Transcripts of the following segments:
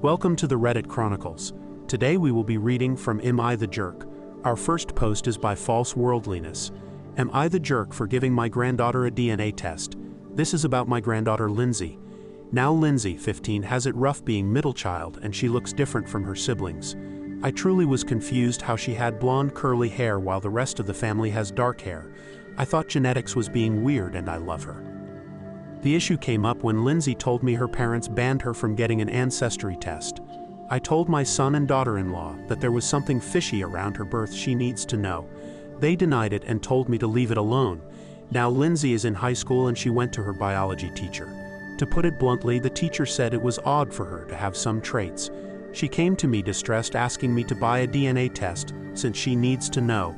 Welcome to the Reddit Chronicles. Today we will be reading from Am I the Jerk? Our first post is by False Worldliness. Am I the jerk for giving my granddaughter a DNA test? This is about my granddaughter Lindsay. Now Lindsay, 15, has it rough being middle child and she looks different from her siblings. I truly was confused how she had blonde curly hair while the rest of the family has dark hair. I thought genetics was being weird and I love her. The issue came up when Lindsay told me her parents banned her from getting an ancestry test. I told my son and daughter-in-law that there was something fishy around her birth she needs to know. They denied it and told me to leave it alone. Now Lindsay is in high school and she went to her biology teacher. To put it bluntly, the teacher said it was odd for her to have some traits. She came to me distressed, asking me to buy a DNA test since she needs to know.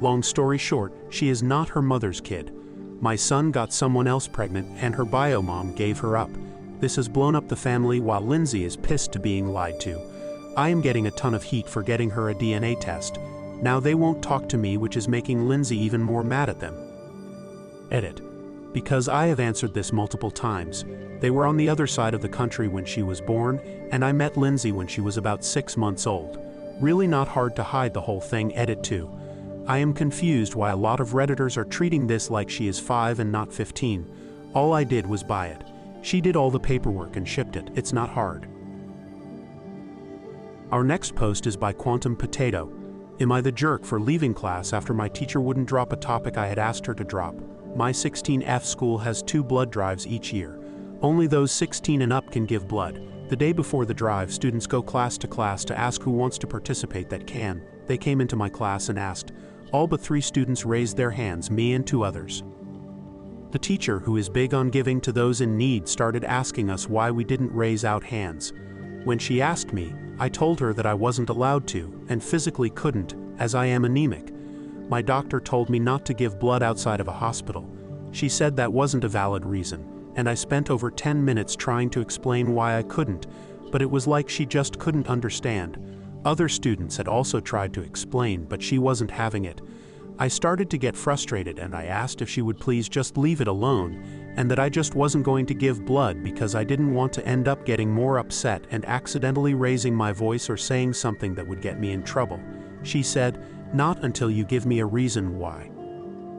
Long story short, she is not her mother's kid. My son got someone else pregnant and her bio mom gave her up. This has blown up the family while Lindsay is pissed to being lied to. I am getting a ton of heat for getting her a DNA test. Now they won't talk to me, which is making Lindsay even more mad at them. Edit. Because I have answered this multiple times. They were on the other side of the country when she was born, and I met Lindsay when she was about 6 months old. Really not hard to hide the whole thing. Edit 2. I am confused why a lot of Redditors are treating this like she is 5 and not 15. All I did was buy it. She did all the paperwork and shipped it. It's not hard. Our next post is by Quantum Potato. Am I the jerk for leaving class after my teacher wouldn't drop a topic I had asked her to drop? My 16F school has 2 blood drives each year. Only those 16 and up can give blood. The day before the drive, students go class to ask who wants to participate that can. They came into my class and asked. All but 3 students raised their hands, me and 2 others. The teacher, who is big on giving to those in need, started asking us why we didn't raise out hands. When she asked me, I told her that I wasn't allowed to, and physically couldn't, as I am anemic. My doctor told me not to give blood outside of a hospital. She said that wasn't a valid reason, and I spent over 10 minutes trying to explain why I couldn't, but it was like she just couldn't understand. Other students had also tried to explain, but she wasn't having it. I started to get frustrated and I asked if she would please just leave it alone, and that I just wasn't going to give blood because I didn't want to end up getting more upset and accidentally raising my voice or saying something that would get me in trouble. She said, "Not until you give me a reason why."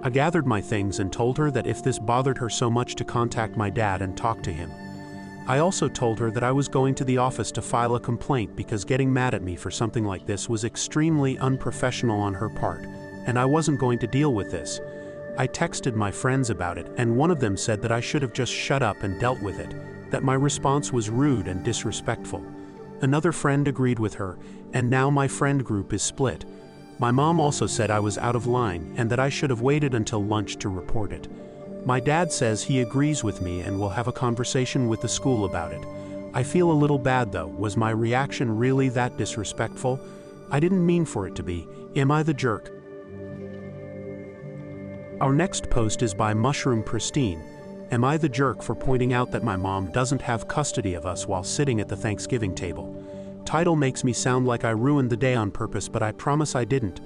I gathered my things and told her that if this bothered her so much to contact my dad and talk to him. I also told her that I was going to the office to file a complaint because getting mad at me for something like this was extremely unprofessional on her part, and I wasn't going to deal with this. I texted my friends about it, and one of them said that I should have just shut up and dealt with it, that my response was rude and disrespectful. Another friend agreed with her, and now my friend group is split. My mom also said I was out of line and that I should have waited until lunch to report it. My dad says he agrees with me and will have a conversation with the school about it. I feel a little bad though. Was my reaction really that disrespectful? I didn't mean for it to be. Am I the jerk? Our next post is by Mushroom Pristine. Am I the jerk for pointing out that my mom doesn't have custody of us while sitting at the Thanksgiving table? Title makes me sound like I ruined the day on purpose, but I promise I didn't.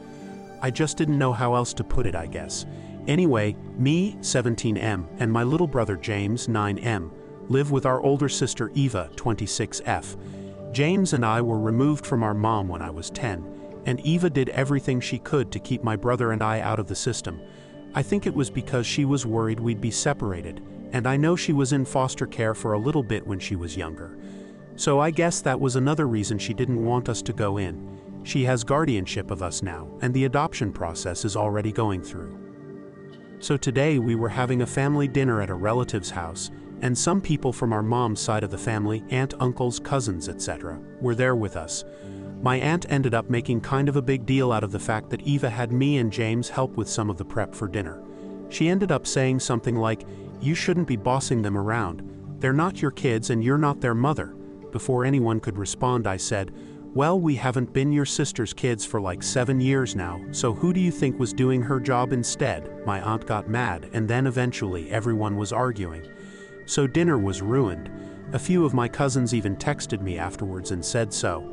I just didn't know how else to put it, I guess. Anyway, me, 17M, and my little brother James, 9M, live with our older sister Eva, 26F. James and I were removed from our mom when I was 10, and Eva did everything she could to keep my brother and I out of the system. I think it was because she was worried we'd be separated, and I know she was in foster care for a little bit when she was younger. So I guess that was another reason she didn't want us to go in. She has guardianship of us now, and the adoption process is already going through. So today we were having a family dinner at a relative's house, and some people from our mom's side of the family, aunt, uncles, cousins, etc., were there with us. My aunt ended up making kind of a big deal out of the fact that Eva had me and James help with some of the prep for dinner. She ended up saying something like, "You shouldn't be bossing them around. They're not your kids and you're not their mother." Before anyone could respond, I said, "Well, we haven't been your sister's kids for like 7 years now, so who do you think was doing her job instead?" My aunt got mad, and then eventually everyone was arguing. So dinner was ruined. A few of my cousins even texted me afterwards and said so,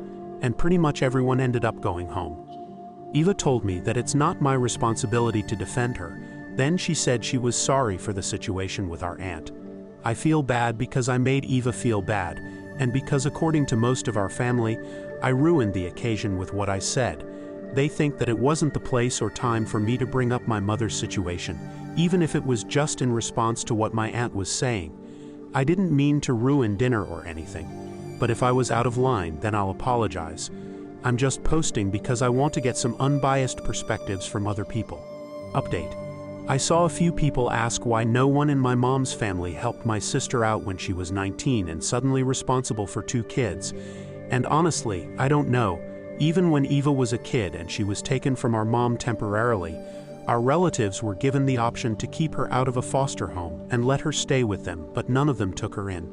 and pretty much everyone ended up going home. Eva told me that it's not my responsibility to defend her. Then she said she was sorry for the situation with our aunt. I feel bad because I made Eva feel bad, and because according to most of our family, I ruined the occasion with what I said. They think that it wasn't the place or time for me to bring up my mother's situation, even if it was just in response to what my aunt was saying. I didn't mean to ruin dinner or anything, but if I was out of line, then I'll apologize. I'm just posting because I want to get some unbiased perspectives from other people. Update. I saw a few people ask why no one in my mom's family helped my sister out when she was 19 and suddenly responsible for 2 kids. And honestly, I don't know. Even when Eva was a kid and she was taken from our mom temporarily, our relatives were given the option to keep her out of a foster home and let her stay with them, but none of them took her in.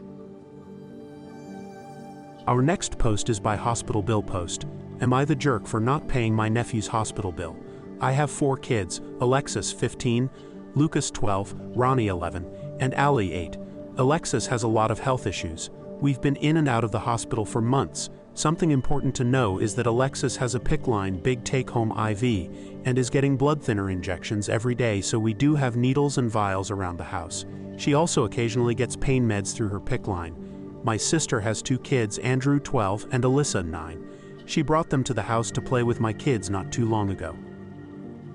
Our next post is by Hospital Bill Post. Am I the jerk for not paying my nephew's hospital bill? I have 4 kids, Alexis 15, Lucas 12, Ronnie 11, and Ali 8. Alexis has a lot of health issues. We've been in and out of the hospital for months. Something important to know is that Alexis has a PICC line big take-home IV and is getting blood thinner injections every day, so we do have needles and vials around the house. She also occasionally gets pain meds through her PICC line. My sister has 2 kids, Andrew 12 and Alyssa 9. She brought them to the house to play with my kids not too long ago.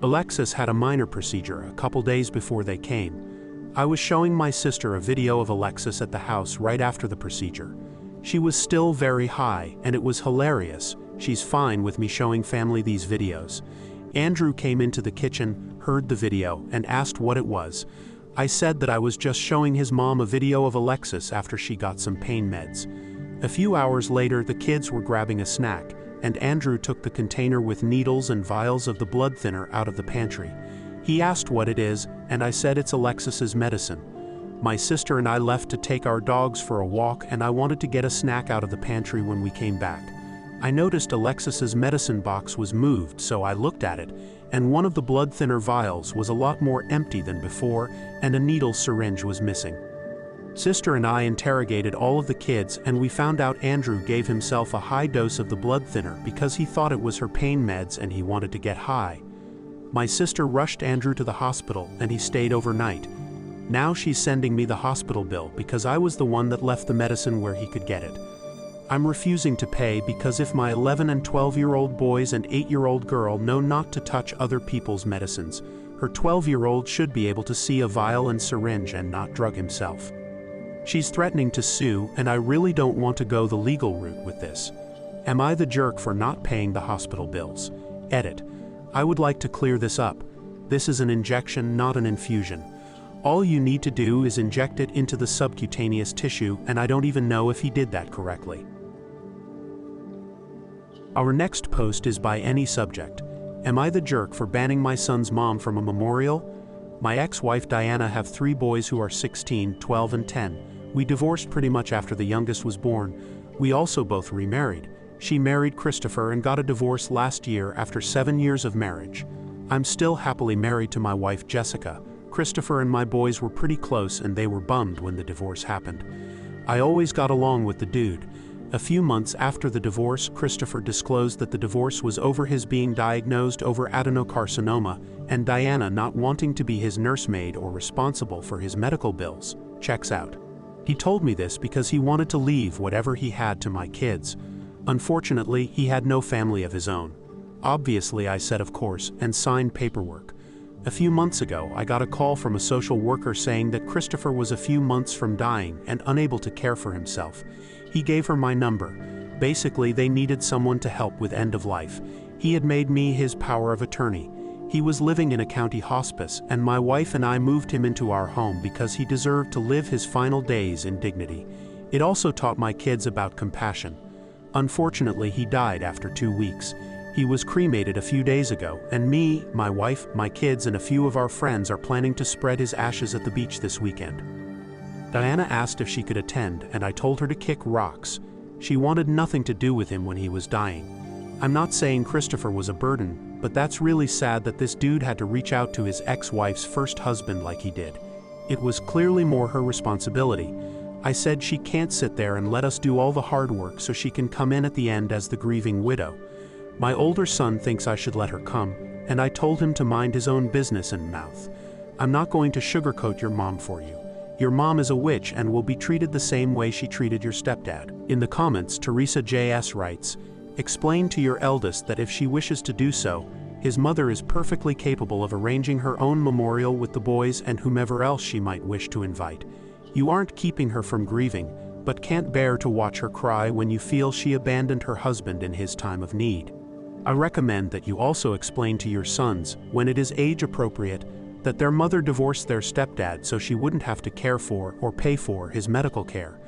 Alexis had a minor procedure a couple days before they came. I was showing my sister a video of Alexis at the house right after the procedure. She was still very high, and it was hilarious. She's fine with me showing family these videos. Andrew came into the kitchen, heard the video, and asked what it was. I said that I was just showing his mom a video of Alexis after she got some pain meds. A few hours later, the kids were grabbing a snack, and Andrew took the container with needles and vials of the blood thinner out of the pantry. He asked what it is, and I said it's Alexis's medicine. My sister and I left to take our dogs for a walk, and I wanted to get a snack out of the pantry when we came back. I noticed Alexis's medicine box was moved, so I looked at it, and one of the blood thinner vials was a lot more empty than before, and a needle syringe was missing. Sister and I interrogated all of the kids, and we found out Andrew gave himself a high dose of the blood thinner because he thought it was her pain meds and he wanted to get high. My sister rushed Andrew to the hospital, and he stayed overnight. Now she's sending me the hospital bill because I was the one that left the medicine where he could get it. I'm refusing to pay because if my 11 and 12-year-old boys and 8-year-old girl know not to touch other people's medicines, her 12-year-old should be able to see a vial and syringe and not drug himself. She's threatening to sue, and I really don't want to go the legal route with this. Am I the jerk for not paying the hospital bills? Edit. I would like to clear this up. This is an injection, not an infusion. All you need to do is inject it into the subcutaneous tissue, and I don't even know if he did that correctly. Our next post is by Any Subject. Am I the jerk for banning my son's mom from a memorial? My ex-wife Diana have 3 boys who are 16, 12, and 10. We divorced pretty much after the youngest was born. We also both remarried. She married Christopher and got a divorce last year after 7 years of marriage. I'm still happily married to my wife Jessica. Christopher and my boys were pretty close, and they were bummed when the divorce happened. I always got along with the dude. A few months after the divorce, Christopher disclosed that the divorce was over his being diagnosed over adenocarcinoma and Diana not wanting to be his nursemaid or responsible for his medical bills. Checks out. He told me this because he wanted to leave whatever he had to my kids. Unfortunately, he had no family of his own. Obviously, I said of course, and signed paperwork. A few months ago, I got a call from a social worker saying that Christopher was a few months from dying and unable to care for himself. He gave her my number. Basically, they needed someone to help with end of life. He had made me his power of attorney. He was living in a county hospice, and my wife and I moved him into our home because he deserved to live his final days in dignity. It also taught my kids about compassion. Unfortunately, he died after 2 weeks. He was cremated a few days ago, and me, my wife, my kids, and a few of our friends are planning to spread his ashes at the beach this weekend. Diana asked if she could attend, and I told her to kick rocks. She wanted nothing to do with him when he was dying. I'm not saying Christopher was a burden, but that's really sad that this dude had to reach out to his ex-wife's first husband like he did. It was clearly more her responsibility. I said she can't sit there and let us do all the hard work so she can come in at the end as the grieving widow. My older son thinks I should let her come, and I told him to mind his own business and mouth. I'm not going to sugarcoat your mom for you. Your mom is a witch and will be treated the same way she treated your stepdad. In the comments, Teresa JS writes, explain to your eldest that if she wishes to do so, his mother is perfectly capable of arranging her own memorial with the boys and whomever else she might wish to invite. You aren't keeping her from grieving, but can't bear to watch her cry when you feel she abandoned her husband in his time of need. I recommend that you also explain to your sons, when it is age appropriate, that their mother divorced their stepdad so she wouldn't have to care for or pay for his medical care,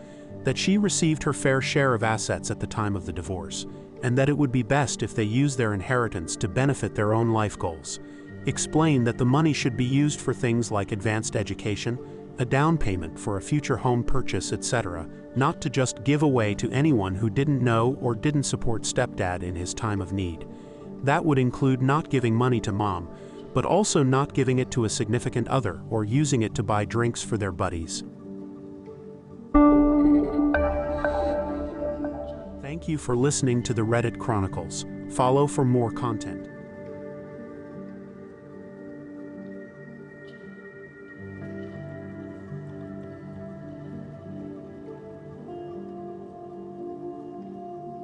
that she received her fair share of assets at the time of the divorce, and that it would be best if they use their inheritance to benefit their own life goals. Explain that the money should be used for things like advanced education, a down payment for a future home purchase, etc., not to just give away to anyone who didn't know or didn't support stepdad in his time of need. That would include not giving money to mom, but also not giving it to a significant other or using it to buy drinks for their buddies. Thank you for listening to the Reddit Chronicles. Follow for more content.